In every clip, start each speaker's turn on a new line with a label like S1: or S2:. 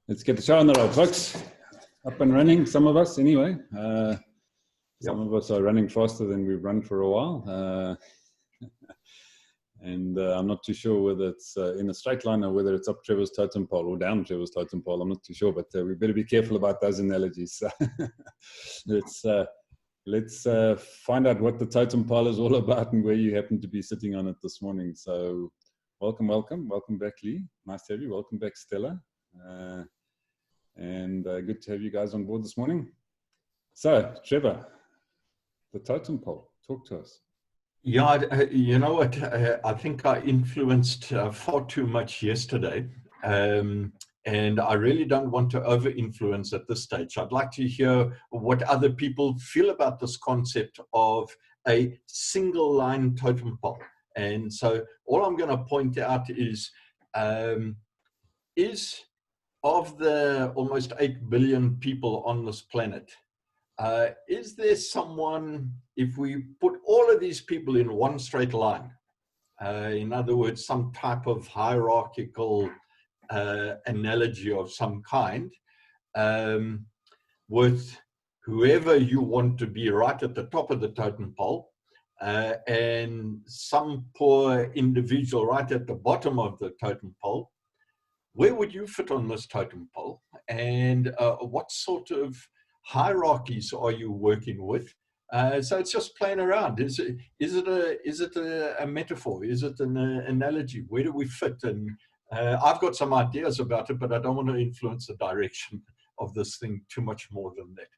S1: Let's get the show on the road, folks. Up and running, some of us anyway. Some of us are running faster than we've run for a while. And I'm not too sure whether it's in a straight line or whether it's up Trevor's totem pole or down Trevor's totem pole. I'm not too sure, but we better be careful about those analogies. Let's find out what the totem pole is all about and where you happen to be sitting on it this morning. So welcome back, Lee. Nice to have you. Welcome back, Stella. And good to have you guys on board this morning. So, Trevor, the totem pole, talk to us.
S2: Yeah, you know what? I think I influenced far too much yesterday. And I really don't want to over-influence at this stage. I'd like to hear what other people feel about this concept of a single line totem pole. And so all I'm going to point out is of the almost 8 billion people on this planet, is there someone, if we put all of these people in one straight line, in other words, some type of hierarchical analogy of some kind, with whoever you want to be right at the top of the totem pole, and some poor individual right at the bottom of the totem pole, where would you fit on this totem pole? And what sort of hierarchies are you working with? So it's just playing around. Is it a metaphor? Is it an analogy? Where do we fit? And I've got some ideas about it, but I don't want to influence the direction of this thing too much more than that.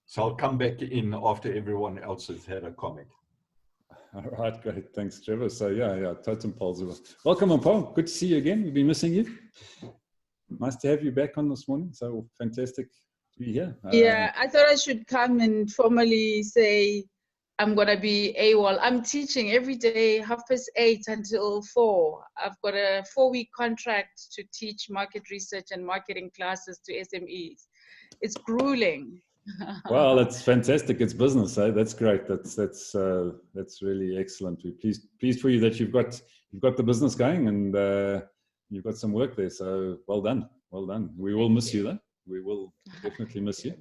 S2: So I'll come back in after everyone else has had a comment.
S1: All right, great. Thanks, Trevor. So yeah, totem poles. Welcome on, Paul. Good to see you again. We've been missing you. Nice to have you back on this morning. So fantastic to be here.
S3: Yeah, I thought I should come and formally say I'm going to be AWOL. I'm teaching every day, 8:30 until 4. I've got a 4-week contract to teach market research and marketing classes to SMEs. It's grueling.
S1: Well, that's fantastic. It's business, eh? That's great. That's really excellent. We're pleased for you that you've got the business going and you've got some work there. So well done. We will miss you though. We will definitely miss you.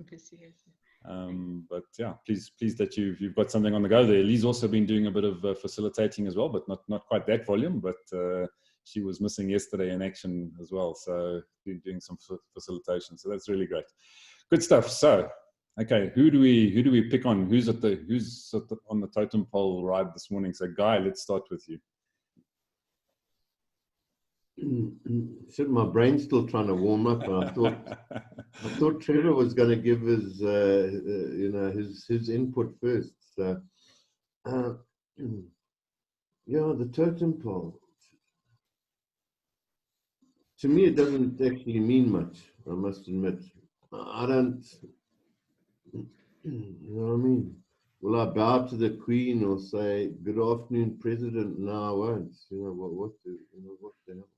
S1: But yeah, pleased that you've got something on the go there. Lee's also been doing a bit of facilitating as well, but not quite that volume. But she was missing yesterday in action as well. So doing some facilitation. So that's really great. Good stuff. So. Okay, who do we pick on? Who's on the totem pole ride this morning? So, Guy, let's start with you.
S4: Shit, my brain's still trying to warm up. I thought Trevor was going to give his his input first. So, yeah, the totem pole. To me, it doesn't actually mean much. I must admit, I don't. You know what I mean? Will I bow to the Queen or say, "Good afternoon, President"? No, I won't. You know what the hell?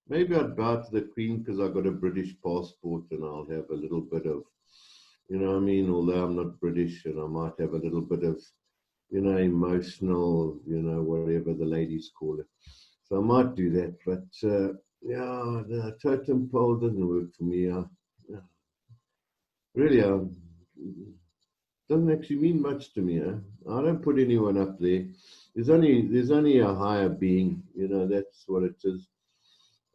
S4: Maybe I'd bow to the Queen because I got a British passport and I'll have a little bit of, you know what I mean? Although I'm not British, and I might have a little bit of, emotional, whatever the ladies call it. So I might do that. But yeah, the totem pole doesn't work for me. Really, doesn't actually mean much to me. I don't put anyone up there. There's only a higher being. That's what it is.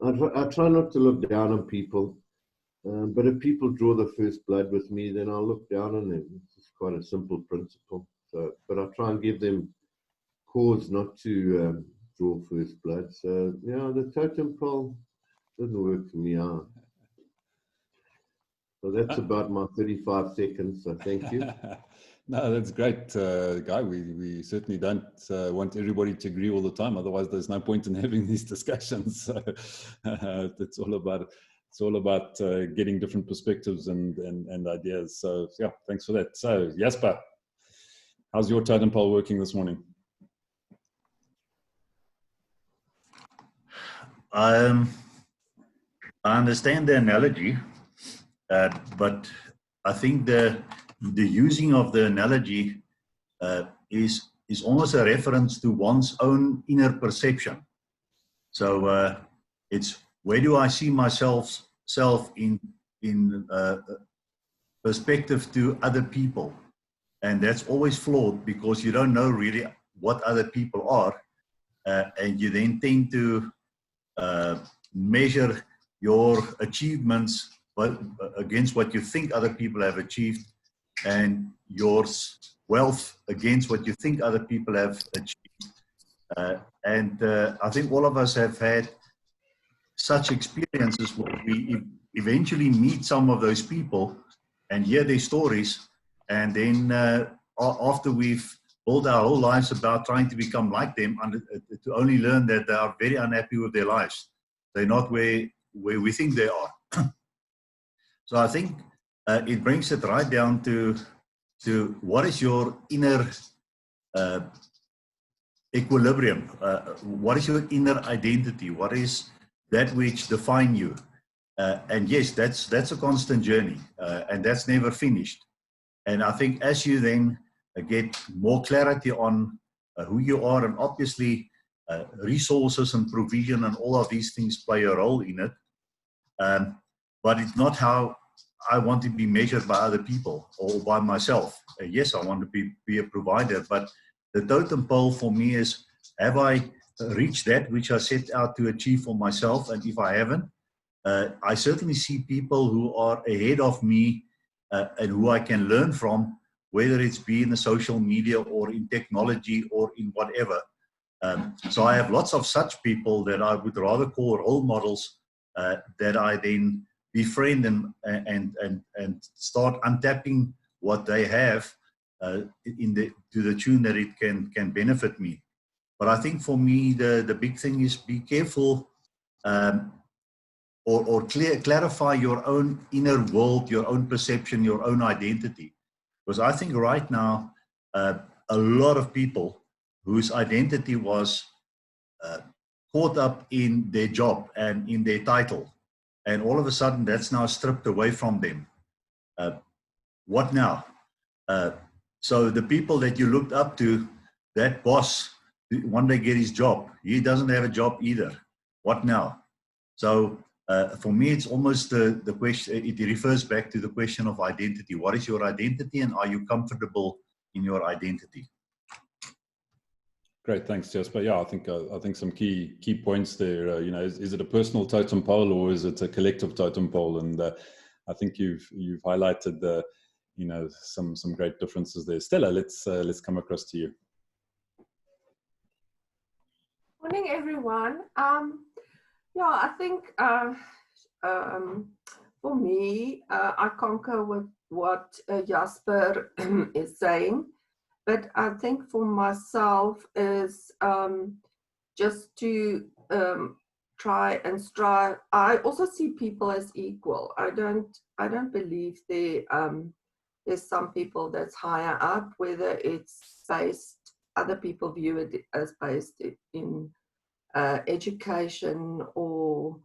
S4: I try not to look down on people, but if people draw the first blood with me, then I'll look down on them. It's quite a simple principle. So, but I try and give them cause not to draw first blood. So yeah, the totem pole doesn't work for me. So that's about my 35 seconds, so thank you.
S1: No, that's great, Guy. We certainly don't want everybody to agree all the time. Otherwise, there's no point in having these discussions. So, it's all about getting different perspectives and ideas. So yeah, thanks for that. So Jasper, how's your totem pole working this morning?
S5: I understand the analogy. But I think the using of the analogy is almost a reference to one's own inner perception. So it's where do I see myself in perspective to other people? And that's always flawed, because you don't know really what other people are, and you then tend to measure your achievements against what you think other people have achieved, and your wealth against what you think other people have achieved. And I think all of us have had such experiences where we eventually meet some of those people and hear their stories, and then after we've built our whole lives about trying to become like them, to only learn that they are very unhappy with their lives. They're not where we think they are. So I think it brings it right down to what is your inner equilibrium? What is your inner identity? What is that which defines you? And yes, that's a constant journey, and that's never finished. And I think as you then get more clarity on who you are, and obviously resources and provision and all of these things play a role in it, but it's not how I want to be measured by other people or by myself. Yes, I want to be a provider, but the totem pole for me is, have I reached that which I set out to achieve for myself? And if I haven't, I certainly see people who are ahead of me and who I can learn from, whether it's be in the social media or in technology or in whatever. So I have lots of such people that I would rather call role models, that I then befriend and start untapping what they have to the tune that it can benefit me. But I think for me, the big thing is be careful, or clarify your own inner world, your own perception, your own identity. Because I think right now, a lot of people whose identity was caught up in their job and in their title, and all of a sudden that's now stripped away from them. What now? So the people that you looked up to, that boss, one day get his job. He doesn't have a job either. What now? So for me, it's almost the question, it refers back to the question of identity. What is your identity, and are you comfortable in your identity?
S1: Great, thanks, Jasper. Yeah, I think some key points there. You know, is it a personal totem pole, or is it a collective totem pole? And I think you've highlighted some great differences there. Stella, let's come across to you.
S6: Morning, everyone. Yeah, I think for me, I concur with what Jasper is saying. But I think for myself is just to try and strive. I also see people as equal. I don't believe there's some people that's higher up, whether it's based, other people view it as based in education or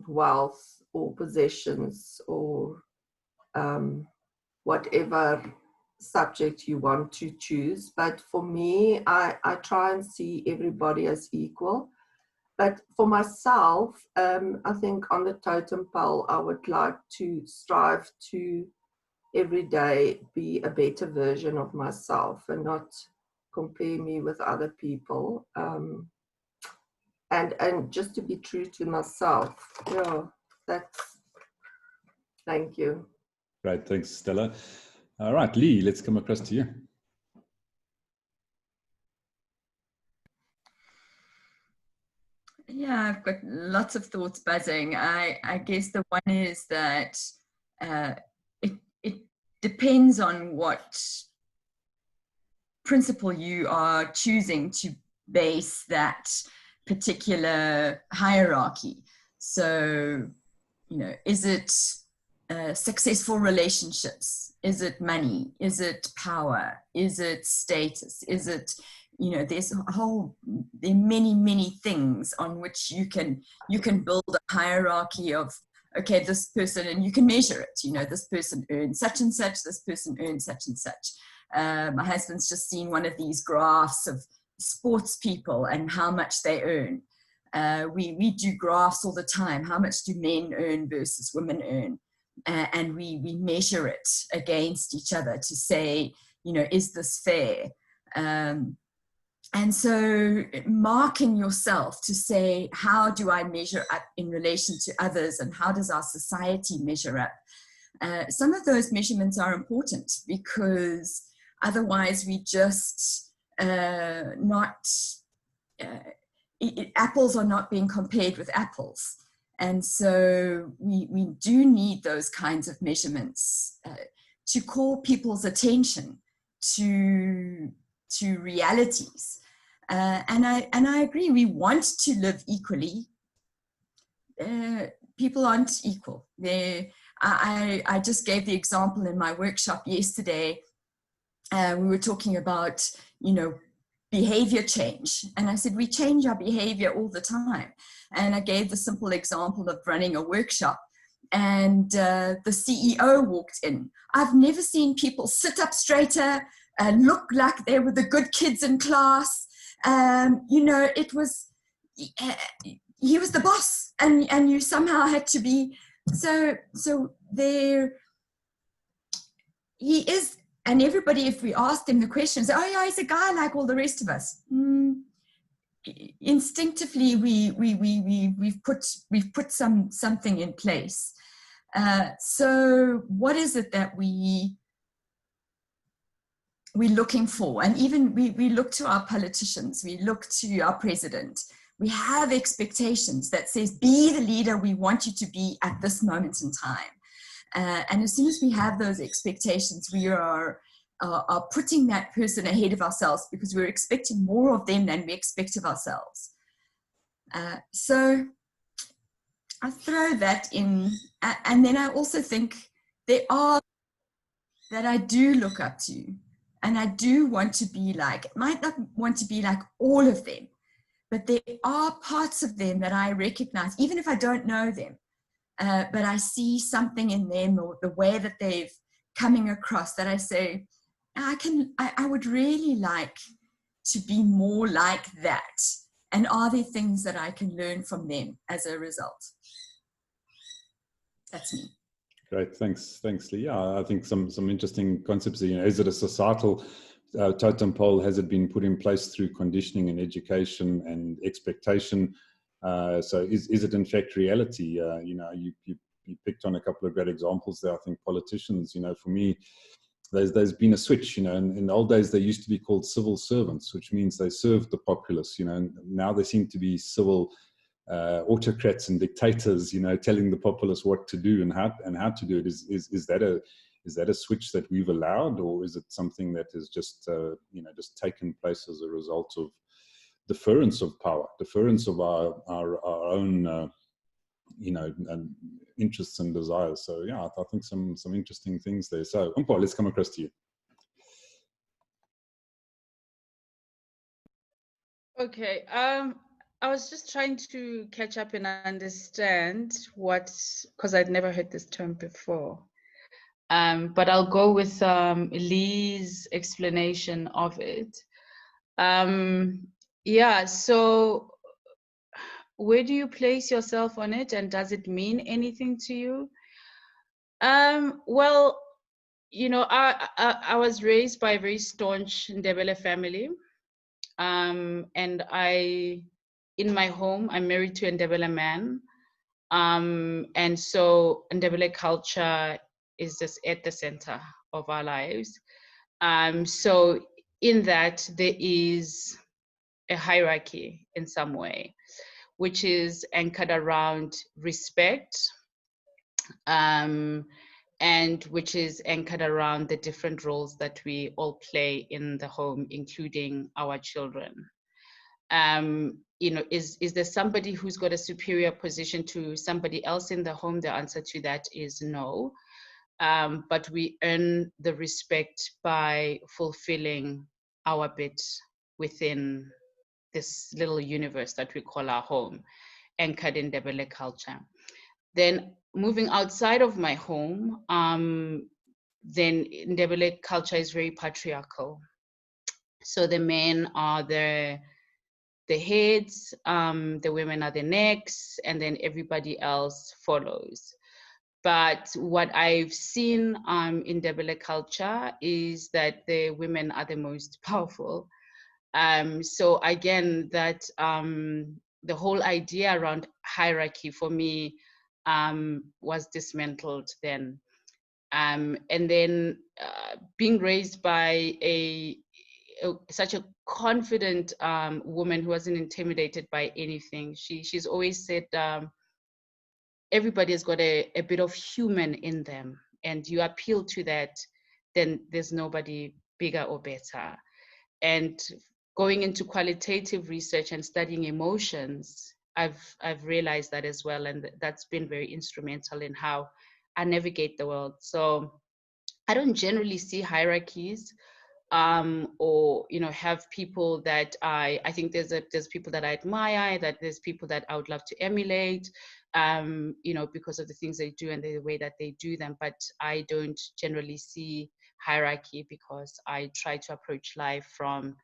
S6: wealth or possessions or whatever subject you want to choose. But for me, I try and see everybody as equal. But for myself, I think on the totem pole, I would like to strive to every day be a better version of myself and not compare me with other people. And just to be true to myself. Yeah, thank you.
S1: Great, thanks, Stella. All right, Lee, let's come across to you.
S7: Yeah, I've got lots of thoughts buzzing. I guess the one is that it depends on what principle you are choosing to base that particular hierarchy. So, is it successful relationships? Is it money? Is it power? Is it status? Is it, there are many things on which you can build a hierarchy of, okay, this person, and you can measure it, this person earns such and such, this person earns such and such. My husband's just seen one of these graphs of sports people and how much they earn. We do graphs all the time. How much do men earn versus women earn? And we measure it against each other to say, you know, is this fair? And so marking yourself to say, how do I measure up in relation to others, and how does our society measure up? Some of those measurements are important, because otherwise we just apples are not being compared with apples. And so we do need those kinds of measurements to call people's attention to realities. And I agree, we want to live equally. People aren't equal. I just gave the example in my workshop yesterday. We were talking about, you know, behavior change. And I said, we change our behavior all the time. And I gave the simple example of running a workshop, and the CEO walked in. I've never seen people sit up straighter and look like they were the good kids in class. You know, it was, he was the boss, and you somehow had to be, so there, he is. And everybody, if we ask them the questions, oh yeah, he's a guy like all the rest of us. Instinctively, we've put something in place. So what is it that we're looking for? And even we look to our politicians, we look to our president. We have expectations that says, be the leader we want you to be at this moment in time. And as soon as we have those expectations, we are putting that person ahead of ourselves, because we're expecting more of them than we expect of ourselves. So I throw that in. And then I also think there are that I do look up to, and I do want to be like, might not want to be like all of them, but there are parts of them that I recognize, even if I don't know them. But I see something in them, or the way that they've coming across, that I say, I would really like to be more like that. And are there things that I can learn from them as a result? That's me.
S1: Great, thanks, Lee. Yeah, I think some interesting concepts. You know, is it a societal totem pole? Has it been put in place through conditioning and education and expectation? So is it in fact reality? You know, you picked on a couple of great examples there. I think politicians, you know, for me, there's been a switch. You know, in the old days they used to be called civil servants, which means they served the populace. You know, and now they seem to be civil autocrats and dictators. You know, telling the populace what to do and how to do it. Is that a switch that we've allowed, or is it something that is just you know, just taken place as a result of deference of power, deference of our own you know, interests and desires? So yeah, I think some interesting things there. So Umpa, let's come across to you.
S3: Okay, I was just trying to catch up and understand what, because I'd never heard this term before. But I'll go with Lee's explanation of it. Yeah, so where do you place yourself on it, and does it mean anything to you? Well, you know, I was raised by a very staunch Ndebele family. And in my home, I'm married to a Ndebele man. And so Ndebele culture is just at the center of our lives. So in that, there is a hierarchy in some way, which is anchored around respect, and which is anchored around the different roles that we all play in the home, including our children. You know, is there somebody who's got a superior position to somebody else in the home? The answer to that is no. But we earn the respect by fulfilling our bit within this little universe that we call our home, anchored in Ndebele culture. Then moving outside of my home, then Ndebele culture is very patriarchal. So the men are the the heads, the women are the necks, and then everybody else follows. But what I've seen in Ndebele culture is that the women are the most powerful. So again, that the whole idea around hierarchy for me was dismantled then. And then being raised by such a confident woman who wasn't intimidated by anything. She's always said, everybody has got a bit of human in them, and you appeal to that, then there's nobody bigger or better. And going into qualitative research and studying emotions, I've realized that as well, and that's been very instrumental in how I navigate the world. So I don't generally see hierarchies, or have people that I think there's people that I admire, that there's people that I would love to emulate, because of the things they do and the way that they do them. But I don't generally see hierarchy, because I try to approach life from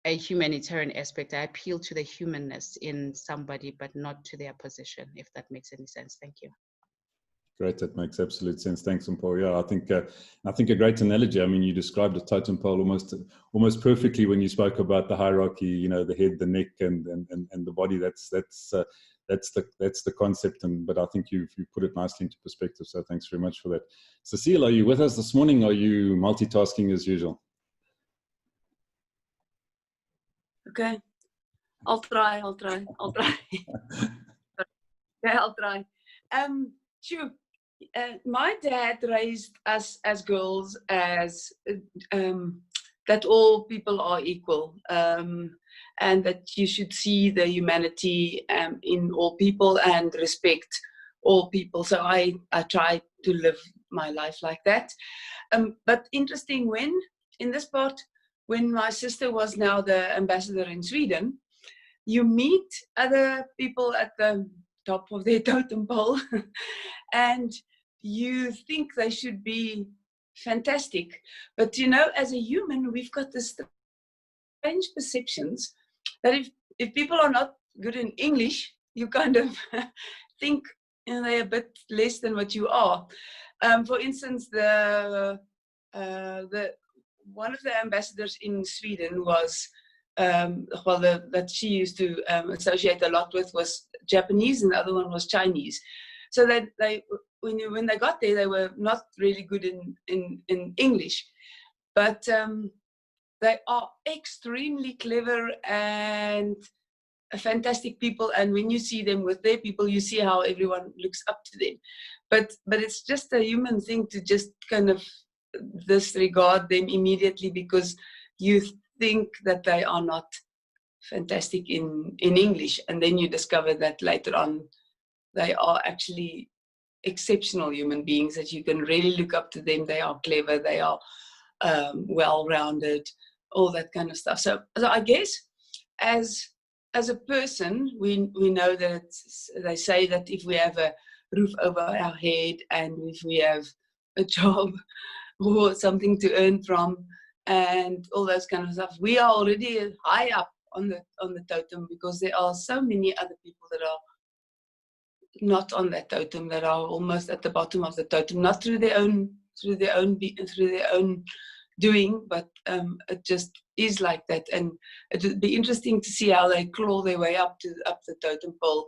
S3: a humanitarian aspect. I appeal to the humanness in somebody, but not to their position, if that makes any sense. Thank you.
S1: Great, that makes absolute sense. Thanks, Mpho. Yeah, I think a great analogy. I mean, you described a totem pole almost perfectly when you spoke about the hierarchy. The head, the neck, and the body. That's the concept. But I think you've put it nicely into perspective. So thanks very much for that. Cecile, are you with us this morning? Are you multitasking as usual?
S8: Okay, I'll try. Okay, I'll try. Sure. My dad raised us as girls as that all people are equal, and that you should see the humanity in all people and respect all people. So I try to live my life like that. But interesting, when my sister was now the ambassador in Sweden, you meet other people at the top of their totem pole and you think they should be fantastic. But as a human, we've got this strange perceptions that if people are not good in English, you kind of think they're a bit less than what you are. For instance, the one of the ambassadors in Sweden was that she used to associate a lot with was Japanese, and the other one was Chinese. So that when they got there, they were not really good in English, but they are extremely clever and fantastic people. And when you see them with their people, you see how everyone looks up to them. But it's just a human thing to just kind of disregard them immediately because you think that they are not fantastic in English, and then you discover that later on they are actually exceptional human beings, that you can really look up to them. They are clever, they are well-rounded, all that kind of stuff. So I guess as a person, we know that they say that if we have a roof over our head and if we have a job or something to earn from and all those kind of stuff, we are already high up on the totem, because there are so many other people that are not on that totem, that are almost at the bottom of the totem, not through their own doing, but it just is like that. And it would be interesting to see how they claw their way up the totem pole.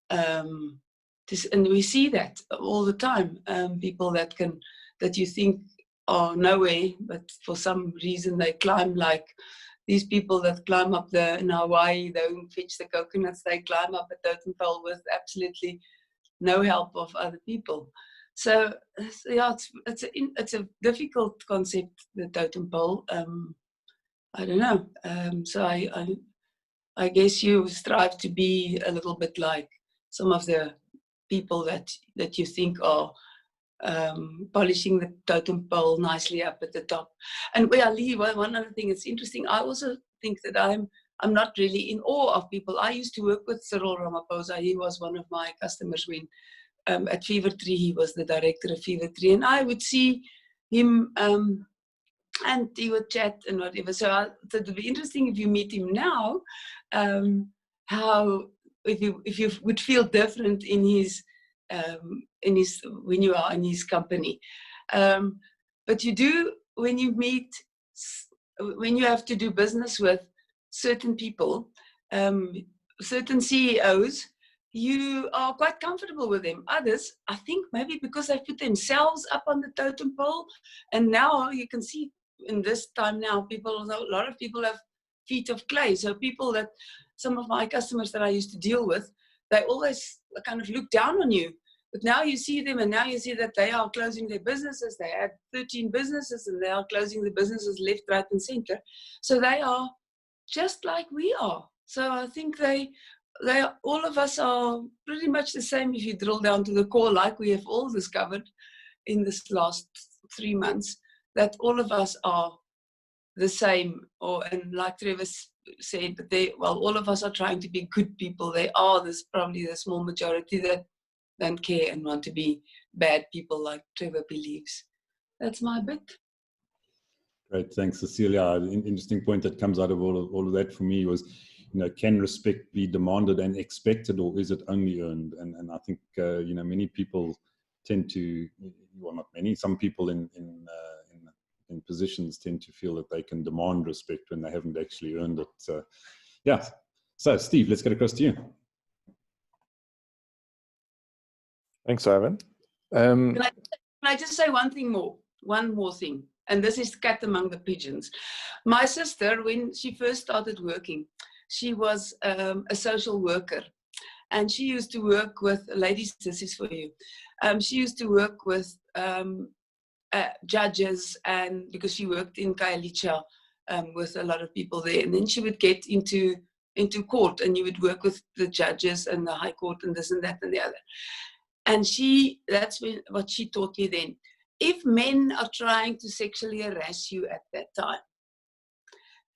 S8: And we see that all the time. People that you think are nowhere, but for some reason they climb, like these people that climb up in Hawaii, they don't fetch the coconuts, they climb up a totem pole with absolutely no help of other people. So yeah, it's a difficult concept, the totem pole. I don't know. So I guess you strive to be a little bit like some of the people that you think are polishing the totem pole nicely up at the top. And Lee, one other thing that's interesting, I also think that I'm not really in awe of people. I used to work with Cyril Ramaphosa. He was one of my customers when at Fever Tree, he was the director of Fever Tree, and I would see him and he would chat and whatever. So it would be interesting if you meet him now, how if you would feel different in his when you are in his company. But you do when you meet, when you have to do business with certain people, certain CEOs, you are quite comfortable with them. Others, I think maybe because they put themselves up on the totem pole, and now you can see in this time now, a lot of people have feet of clay. So people that, some of my customers that I used to deal with, they always kind of look down on you. But now you see them, and now you see that they are closing their businesses. They had 13 businesses, and they are closing the businesses left, right, and center. So they are just like we are. So I think all of us are pretty much the same if you drill down to the core, like we have all discovered in this last 3 months, that all of us are the same. And like Trevor said, that all of us are trying to be good people. They are probably the small majority that don't care and want to be bad people, like Trevor believes. That's my bit.
S1: Great, thanks, Cecilia. An interesting point that comes out of all of that for me was, can respect be demanded and expected, or is it only earned? And I think many people tend to, well, not many, some people in positions tend to feel that they can demand respect when they haven't actually earned it. So Steve, let's get across to you.
S9: Thanks, Ivan.
S8: Can I just say one more thing, and this is cat among the pigeons. My sister, when she first started working, she was a social worker, and she used to work with, ladies, this is for you, she used to work with judges, and because she worked in Kailicha with a lot of people there, and then she would get into court, and you would work with the judges and the high court and this and that and the other. And that's what she taught me then. If men are trying to sexually harass you at that time,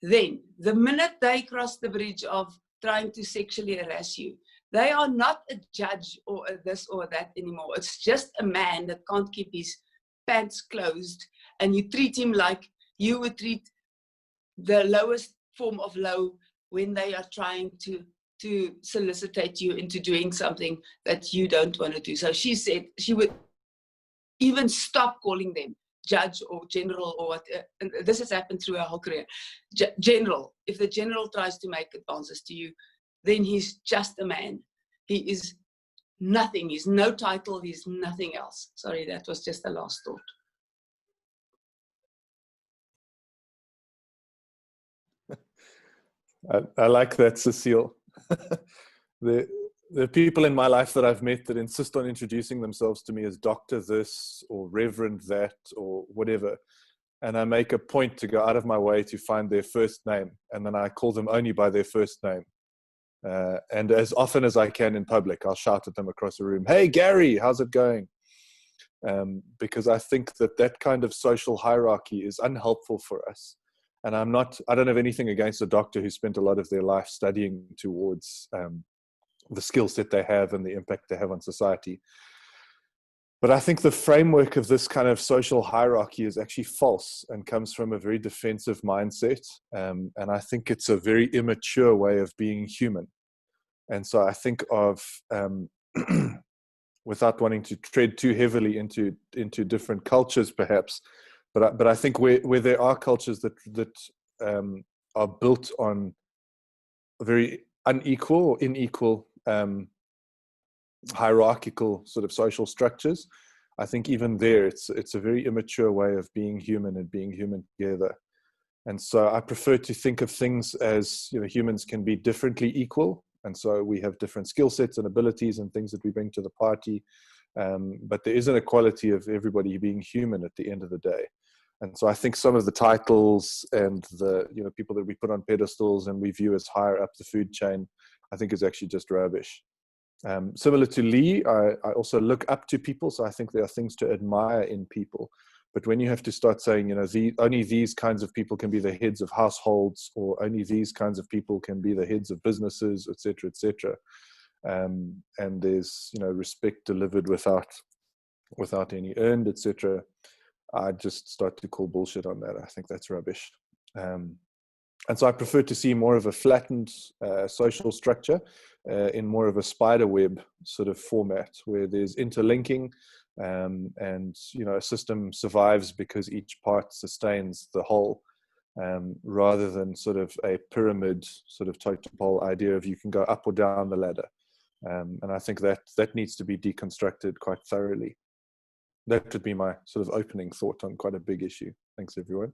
S8: then the minute they cross the bridge of trying to sexually harass you, they are not a judge or a this or that anymore. It's just a man that can't keep his pants closed, and you treat him like you would treat the lowest form of low when they are trying to solicitate you into doing something that you don't want to do. So she said she would even stop calling them judge or general or what. And this has happened through her whole career. General. If the general tries to make advances to you, then he's just a man. He is nothing. He's no title. He's nothing else. Sorry, that was just the last thought.
S9: I like that, Cecile. The people in my life that I've met that insist on introducing themselves to me as Dr. this or Reverend that or whatever, and I make a point to go out of my way to find their first name, and then I call them only by their first name. And as often as I can in public, I'll shout at them across the room, "Hey, Gary, how's it going?" Because I think that kind of social hierarchy is unhelpful for us. And I don't have anything against a doctor who spent a lot of their life studying towards the skill set they have and the impact they have on society. But I think the framework of this kind of social hierarchy is actually false and comes from a very defensive mindset. And I think it's a very immature way of being human. And so I think of, without wanting to tread too heavily into different cultures perhaps, but I think where there are cultures that are built on very unequal or unequal hierarchical sort of social structures, I think even there it's a very immature way of being human and being human together. And so I prefer to think of things as, humans can be differently equal, and so we have different skill sets and abilities and things that we bring to the party, but there is an equality of everybody being human at the end of the day. And so I think some of the titles and the people that we put on pedestals and we view as higher up the food chain, I think is actually just rubbish. Similar to Lee, I also look up to people, so I think there are things to admire in people. But when you have to start saying, only these kinds of people can be the heads of households, or only these kinds of people can be the heads of businesses, etc., and there's respect delivered without any earned, etc., I just start to call bullshit on that. I think that's rubbish. And so I prefer to see more of a flattened social structure in more of a spider web sort of format, where there's interlinking, and a system survives because each part sustains the whole, rather than sort of a pyramid sort of totem pole idea of you can go up or down the ladder. And I think that needs to be deconstructed quite thoroughly. That would be my sort of opening thought on quite a big issue. Thanks, everyone.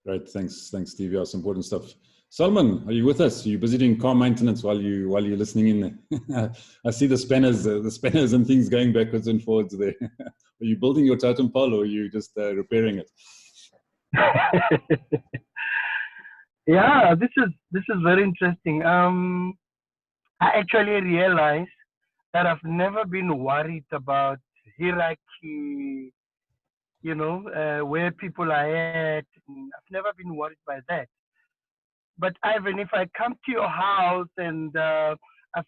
S1: Great, thanks, Steve. Yeah, it's important stuff. Solomon, are you with us? Are you busy doing car maintenance while you're listening in there? I see the spanners and things going backwards and forwards there. Are you building your totem pole, or are you just repairing it?
S10: Yeah, this is very interesting. I actually realized that I've never been worried about hierarchy, where people are at. I've never been worried by that. But Ivan, if I come to your house and I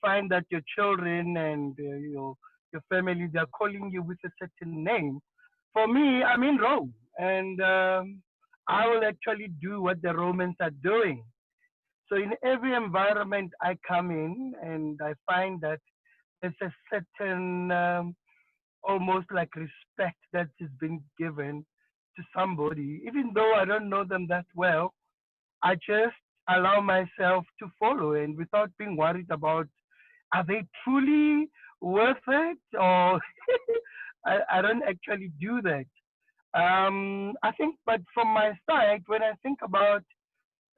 S10: find that your children and your family, they're calling you with a certain name, for me, I'm in Rome, and I will actually do what the Romans are doing. So in every environment I come in, and I find that there's a certain almost like respect that is being given to somebody, even though I don't know them that well. I just allow myself to follow, and without being worried about, are they truly worth it, or I don't actually do that. I think, but from my side, when I think about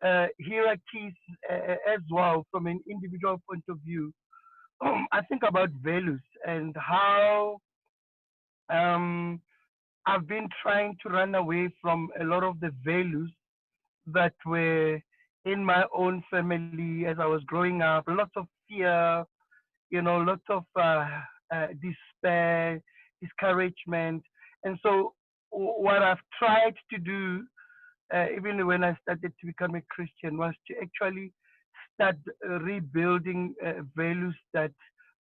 S10: hierarchies as well, from an individual point of view, I think about values and how I've been trying to run away from a lot of the values that were in my own family as I was growing up. Lots of fear, lots of despair, discouragement. And so what I've tried to do, even when I started to become a Christian, was to actually start rebuilding values that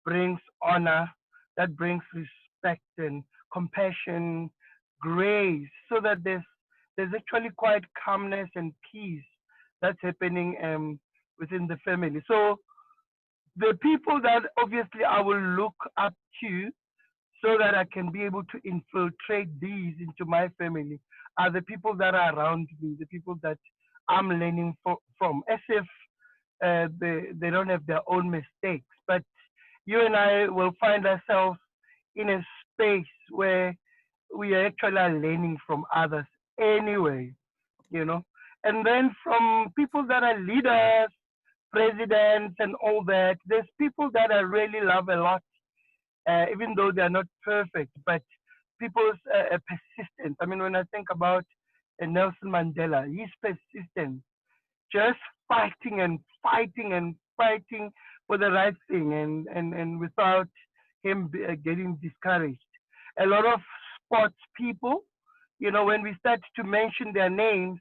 S10: brings honor, that brings respect and compassion, grace, so that there's actually quite calmness and peace that's happening within the family. So the people that obviously I will look up to, so that I can be able to infiltrate these into my family, are the people that are around me, the people that I'm learning from, as if they don't have their own mistakes. But you and I will find ourselves in a space where we actually are learning from others anyway, And then from people that are leaders, presidents, and all that, there's people that I really love a lot, even though they're not perfect, but people's persistence. I mean, when I think about Nelson Mandela, he's persistent, just fighting and fighting and fighting for the right thing, and without him getting discouraged. A lot of sports people, when we start to mention their names,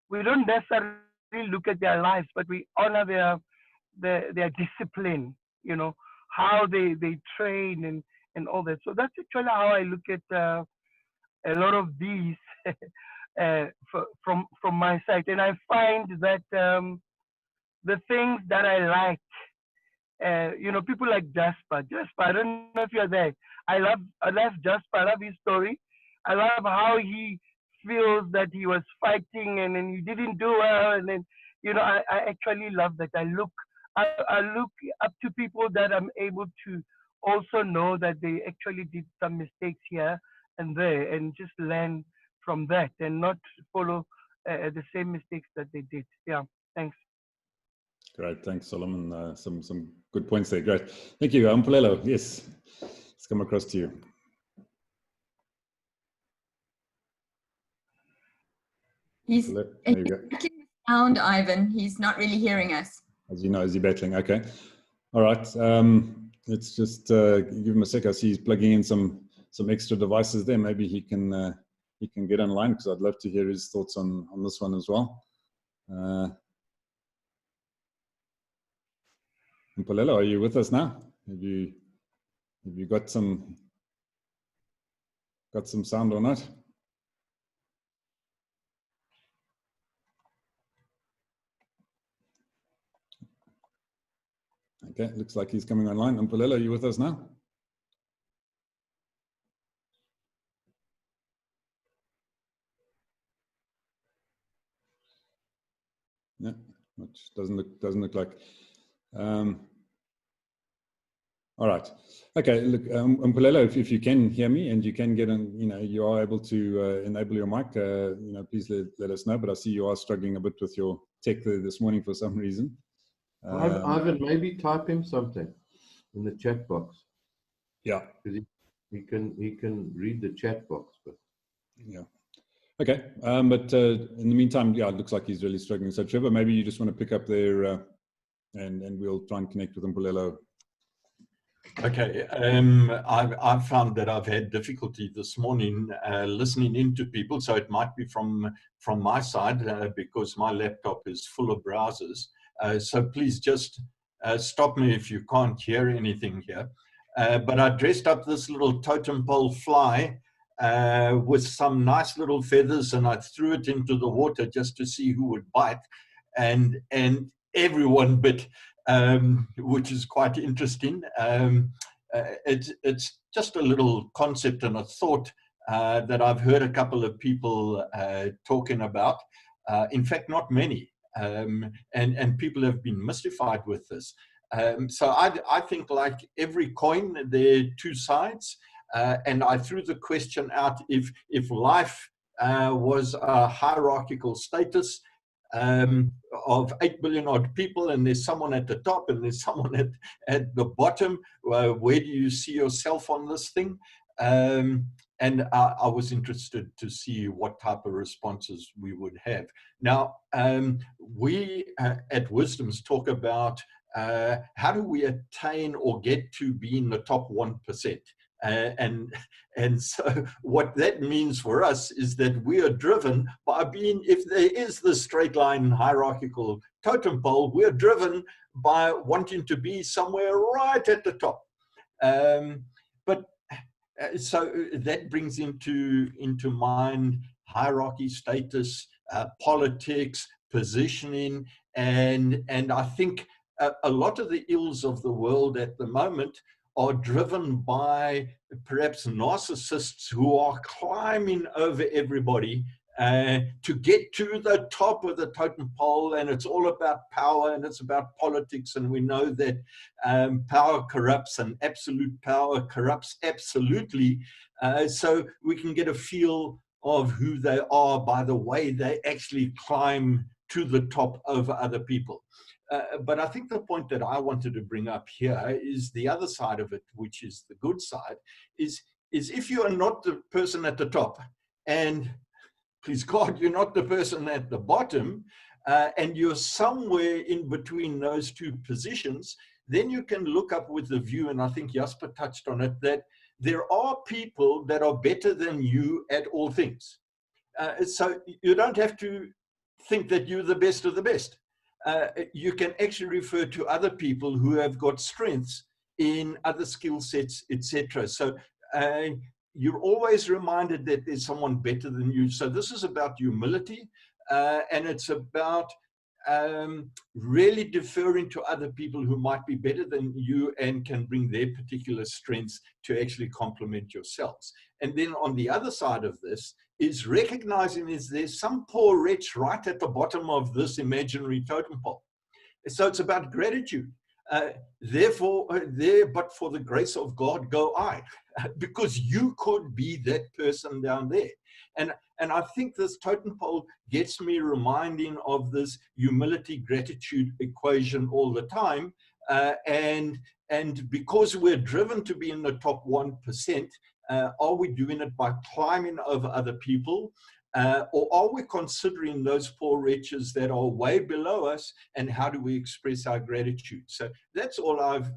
S10: we don't necessarily look at their lives, but we honor their discipline, how they train and all that. So that's actually how I look at a lot of these from my side. And I find that the things that I like, people like Jasper. I don't know if you're there. I love Jasper. I love his story. I love how he feels that he was fighting and then he didn't do well, and then I actually love that. I look up to people that I'm able to also know that they actually did some mistakes here and there, and just learn from that and not follow the same mistakes that they did. Yeah, thanks.
S1: Great, thanks, Solomon. Some good points there. Great, thank you, Mpulelo. Yes, let's come across to you.
S7: He's sound, Ivan. He's not really hearing us.
S1: As you know, is he battling? Okay. All right. Let's just give him a sec. I see he's plugging in some extra devices there. Maybe he can get online, because I'd love to hear his thoughts on this one as well. Mpulelo, are you with us now? Have you got some sound or not? Okay, looks like he's coming online. Mpulelo, are you with us now? Yeah, which doesn't look like. All right. Okay. Look, Mpulelo, if you can hear me and you can get on, you are able to enable your mic. Please let us know. But I see you are struggling a bit with your tech this morning for some reason.
S4: Ivan, maybe type him something in the chat box.
S1: Yeah.
S4: He can read the chat box, but
S1: yeah. Okay. But in the meantime, yeah, it looks like he's really struggling. So Trevor, maybe you just want to pick up there, and we'll try and connect with Mpulelo.
S2: Okay, I've found that I've had difficulty this morning listening into people, so it might be from my side because my laptop is full of browsers. So please just stop me if you can't hear anything here. But I dressed up this little totem pole fly with some nice little feathers, and I threw it into the water just to see who would bite, and everyone bit. Which is quite interesting. It's just a little concept and a thought that I've heard a couple of people talking about. In fact, not many. And people have been mystified with this. So I think, like every coin, there are two sides. And I threw the question out, if life was a hierarchical status, of 8 billion odd people, and there's someone at the top and there's someone at the bottom, where do you see yourself on this thing? And I was interested to see what type of responses we would have. Now, we at Wisdoms talk about how do we attain or get to be in the top 1%. And so what that means for us is that we are driven by being, if there is this straight line hierarchical totem pole, we're driven by wanting to be somewhere right at the top. So that brings into mind hierarchy, status, politics, positioning, and I think a lot of the ills of the world at the moment are driven by perhaps narcissists who are climbing over everybody to get to the top of the totem pole, and it's all about power and it's about politics, and we know that power corrupts and absolute power corrupts absolutely. So we can get a feel of who they are by the way they actually climb to the top over other people. But I think the point that I wanted to bring up here is the other side of it, which is the good side, is if you are not the person at the top, and please God, you're not the person at the bottom, and you're somewhere in between those two positions, then you can look up with the view, and I think Jasper touched on it, that there are people that are better than you at all things. So you don't have to think that you're the best of the best. You can actually refer to other people who have got strengths in other skill sets, etc. So you're always reminded that there's someone better than you. So this is about humility, and it's about really deferring to other people who might be better than you and can bring their particular strengths to actually complement yourselves. And then on the other side of this is recognizing is there's some poor wretch right at the bottom of this imaginary totem pole. So it's about gratitude. Therefore, there, but for the grace of God, go I, because you could be that person down there. And I think this totem pole gets me reminding of this humility gratitude equation all the time. And because we're driven to be in the top 1%, are we doing it by climbing over other people? Or are we considering those poor wretches that are way below us, and how do we express our gratitude? So that's all I've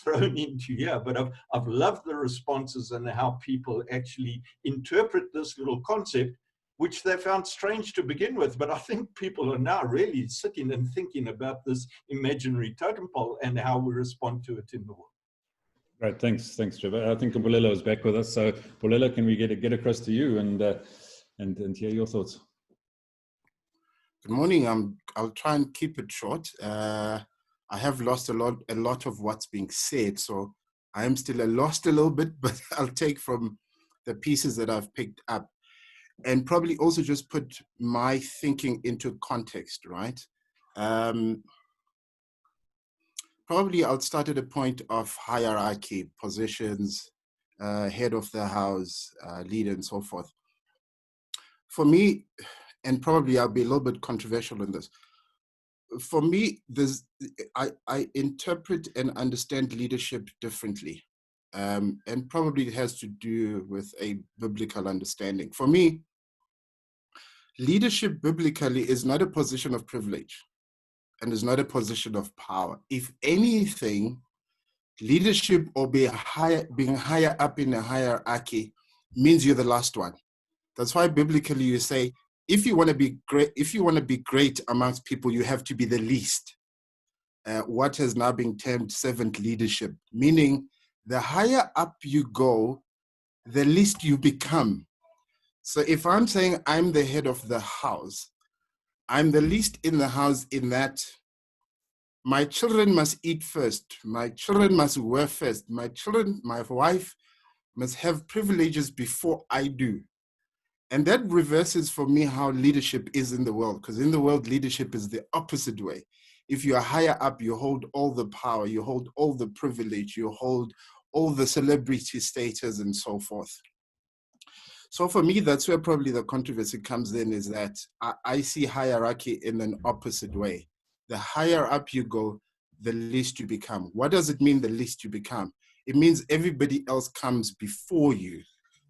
S2: thrown into here, but I've loved the responses and how people actually interpret this little concept, which they found strange to begin with. But I think people are now really sitting and thinking about this imaginary totem pole and how we respond to it in the world.
S1: Right, thanks, Trevor. I think Mpulelo is back with us. So Mpulelo, can we get across to you and hear your thoughts?
S11: Good morning. I'll try and keep it short. I have lost a lot of what's being said. So I am still lost a little bit, but I'll take from the pieces that I've picked up and probably also just put my thinking into context, right? Probably I'll start at a point of hierarchy, positions, head of the house, leader, and so forth. For me, and probably I'll be a little bit controversial in this, for me, I interpret and understand leadership differently. And probably it has to do with a biblical understanding. For me, leadership biblically is not a position of privilege and is not a position of power. If anything, leadership or being higher up in a hierarchy means you're the last one. That's why biblically you say, if you want to be great amongst people, you have to be the least. What has now been termed servant leadership, meaning the higher up you go, the least you become. So if I'm saying I'm the head of the house, I'm the least in the house in that my children must eat first, my children must wear first, my wife must have privileges before I do. And that reverses for me how leadership is in the world, because in the world, leadership is the opposite way. If you are higher up, you hold all the power, you hold all the privilege, you hold all the celebrity status and so forth. So for me, that's where probably the controversy comes in, is that I see hierarchy in an opposite way. The higher up you go, the least you become. What does it mean, the least you become? It means everybody else comes before you.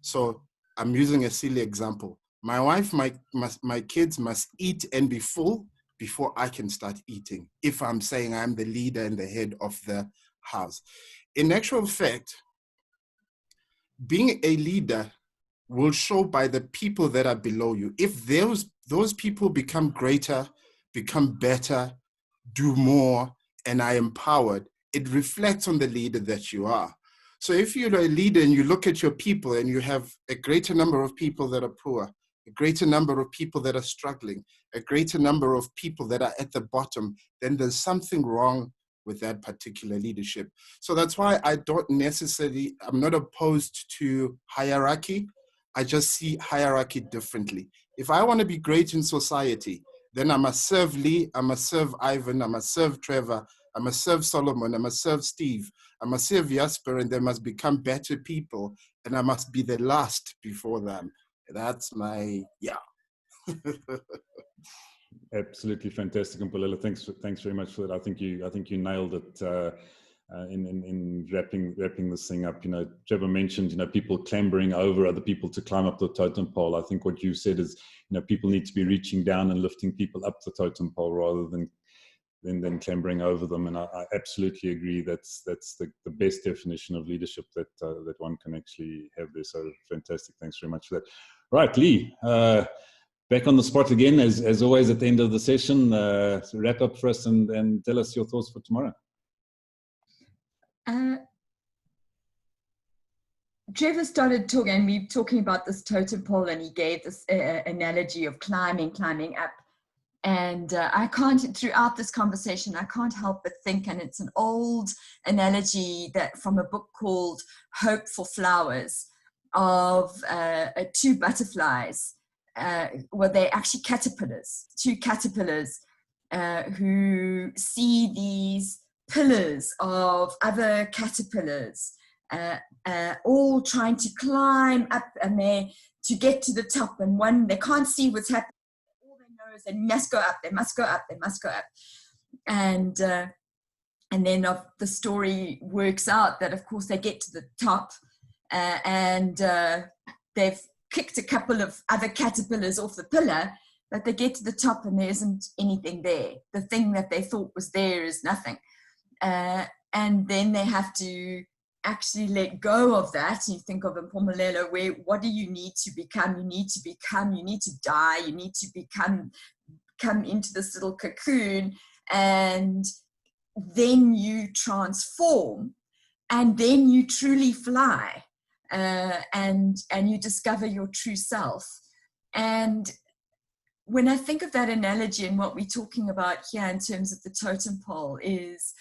S11: So I'm using a silly example. My wife, my kids must eat and be full before I can start eating, if I'm saying I'm the leader and the head of the house. In actual fact, being a leader will show by the people that are below you. If those people become greater, become better, do more, and are empowered, it reflects on the leader that you are. So if you're a leader and you look at your people and you have a greater number of people that are poor, a greater number of people that are struggling, a greater number of people that are at the bottom, then there's something wrong with that particular leadership. So that's why I'm not opposed to hierarchy. I just see hierarchy differently. If I want to be great in society, then I must serve Lee, I must serve Ivan, I must serve Trevor, I must serve Solomon, I must serve Steve, I must serve Jasper, and they must become better people, and I must be the last before them. That's my, yeah.
S1: Absolutely fantastic, and Mpulelo, thanks very much for that. I think you nailed it in wrapping this thing up. Trevor mentioned people clambering over other people to climb up the totem pole. I think what you said is people need to be reaching down and lifting people up the totem pole rather than clambering over them. And I absolutely agree. That's the best definition of leadership that one can actually have there. So fantastic. Thanks very much for that. Right, Lee. Back on the spot again, as always at the end of the session. So wrap up for us and tell us your thoughts for tomorrow.
S7: Trevor started talking about this totem pole, and he gave this analogy of climbing up. And I can't, throughout this conversation, I can't help but think, and it's an old analogy that from a book called Hope for Flowers, of two butterflies. Well, they're actually caterpillars, two caterpillars who see these pillars of other caterpillars all trying to climb up, and they to get to the top, and one, they can't see what's happening. All they know is they must go up, they must go up, they must go up. And then the story works out that, of course, they get to the top and they've kicked a couple of other caterpillars off the pillar, but they get to the top and there isn't anything there. The thing that they thought was there is nothing. And then they have to actually let go of that. You think of Mpumelelo, what do you need to become? You need to die, you need to come into this little cocoon, and then you transform, and then you truly fly, and you discover your true self. And when I think of that analogy and what we're talking about here in terms of the totem pole is,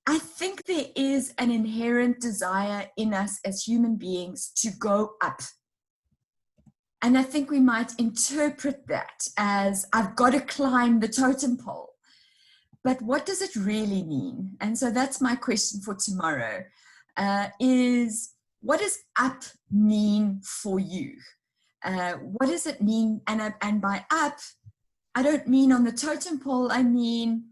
S7: I think there is an inherent desire in us as human beings to go up. And I think we might interpret that as, I've got to climb the totem pole. But what does it really mean? And so that's my question for tomorrow, is what does up mean for you? What does it mean? And by up, I don't mean on the totem pole, I mean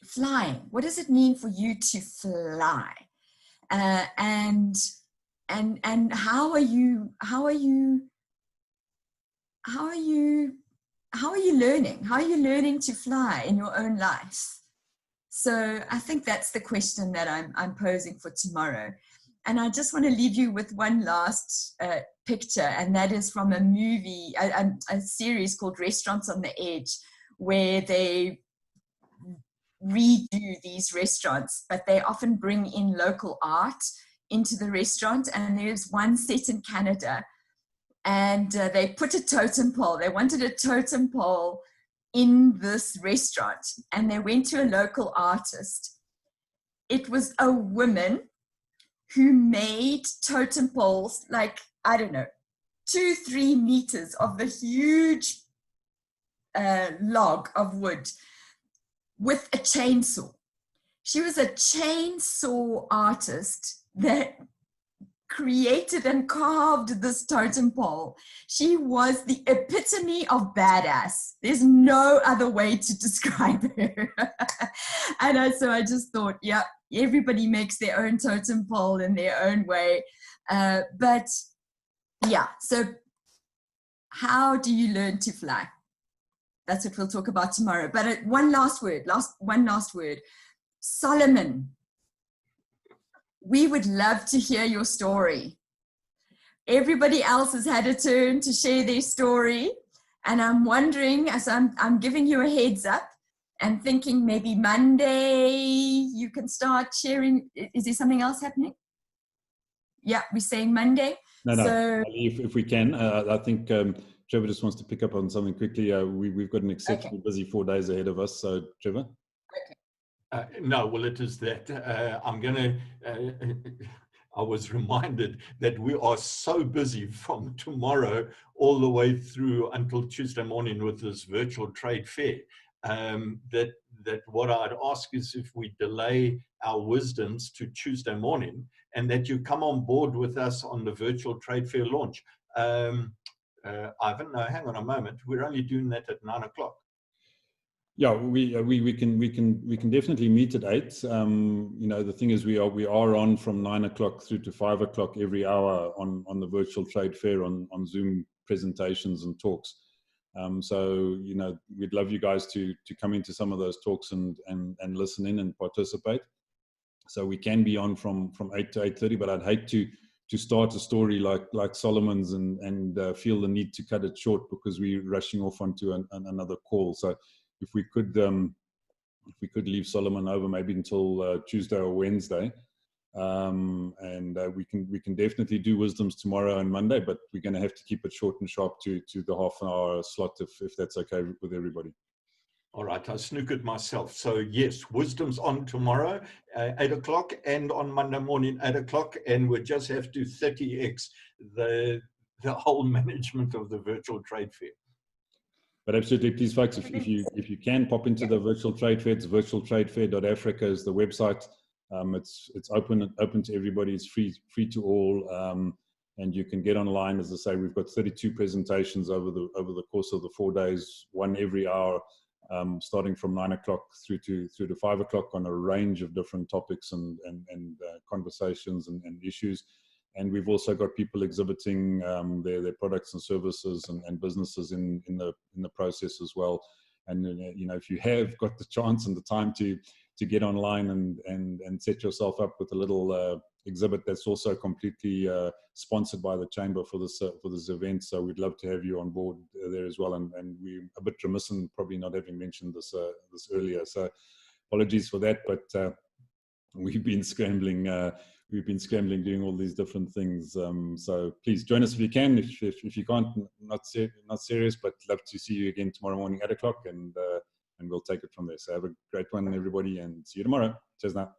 S7: flying. What does it mean for you to fly? And how are you learning? How are you learning to fly in your own life? So I think that's the question that I'm posing for tomorrow. And I just want to leave you with one last picture, and that is from a movie, a series called Restaurants on the Edge, where they redo these restaurants, but they often bring in local art into the restaurant. And there's one set in Canada, and they put a totem pole. They wanted a totem pole in this restaurant, and they went to a local artist. It was a woman who made totem poles, like, I don't know, 2-3 meters of the huge log of wood with a chainsaw. She was a chainsaw artist that created and carved this totem pole. She was the epitome of badass. There's no other way to describe her. And so I just thought, yeah, everybody makes their own totem pole in their own way. But yeah, so how do you learn to fly? That's what we'll talk about tomorrow. But one last word. Solomon, we would love to hear your story. Everybody else has had a turn to share their story. And I'm wondering, as I'm giving you a heads up and thinking maybe Monday you can start sharing. Is there something else happening? Yeah, we're saying Monday.
S1: No,
S7: So,
S1: if we can, I think Trevor just wants to pick up on something quickly. We've got an exceptionally busy 4 days ahead of us. So, Trevor?
S2: No, well, it is that I was reminded that we are so busy from tomorrow all the way through until Tuesday morning with this virtual trade fair, that what I'd ask is if we delay our wisdoms to Tuesday morning, and that you come on board with us on the virtual trade fair launch. Ivan, no, hang on a moment. We're only doing that at 9 o'clock.
S1: Yeah, we can definitely meet at 8. You know, the thing is, we are on from 9 o'clock through to 5 o'clock every hour on the virtual trade fair on Zoom presentations and talks. So you know, we'd love you guys to come into some of those talks and listen in and participate. So we can be on from 8 to 8:30, but I'd hate to start a story like Solomon's and feel the need to cut it short because we're rushing off onto another call. So if we could leave Solomon over maybe until Tuesday or Wednesday, and we can definitely do wisdoms tomorrow and Monday, but we're going to have to keep it short and sharp to the half-an-hour slot if that's okay with everybody.
S2: All right, I snookered myself. So yes, wisdom's on tomorrow, 8 o'clock, and on Monday morning, 8 o'clock, and we just have to 30x the whole management of the virtual trade fair.
S1: But absolutely, please, folks, if you can pop into the virtual trade fair, it's virtualtradefair.africa is the website. It's open to everybody. It's free to all, and you can get online. As I say, we've got 32 presentations over the course of the 4 days, one every hour, starting from 9 o'clock through to 5 o'clock on a range of different topics and conversations and issues. And we've also got people exhibiting their products and services and businesses in the process as well. And you know, if you have got the chance and the time to get online and set yourself up with a little exhibit that's also completely sponsored by the chamber for this event, so we'd love to have you on board there as well. And we're a bit remiss in probably not having mentioned this earlier, so apologies for that. But we've been scrambling. Doing all these different things. So please join us if you can. If you can't, not serious, but love to see you again tomorrow morning at 8:00, and we'll take it from there. So have a great one, everybody, and see you tomorrow. Cheers now.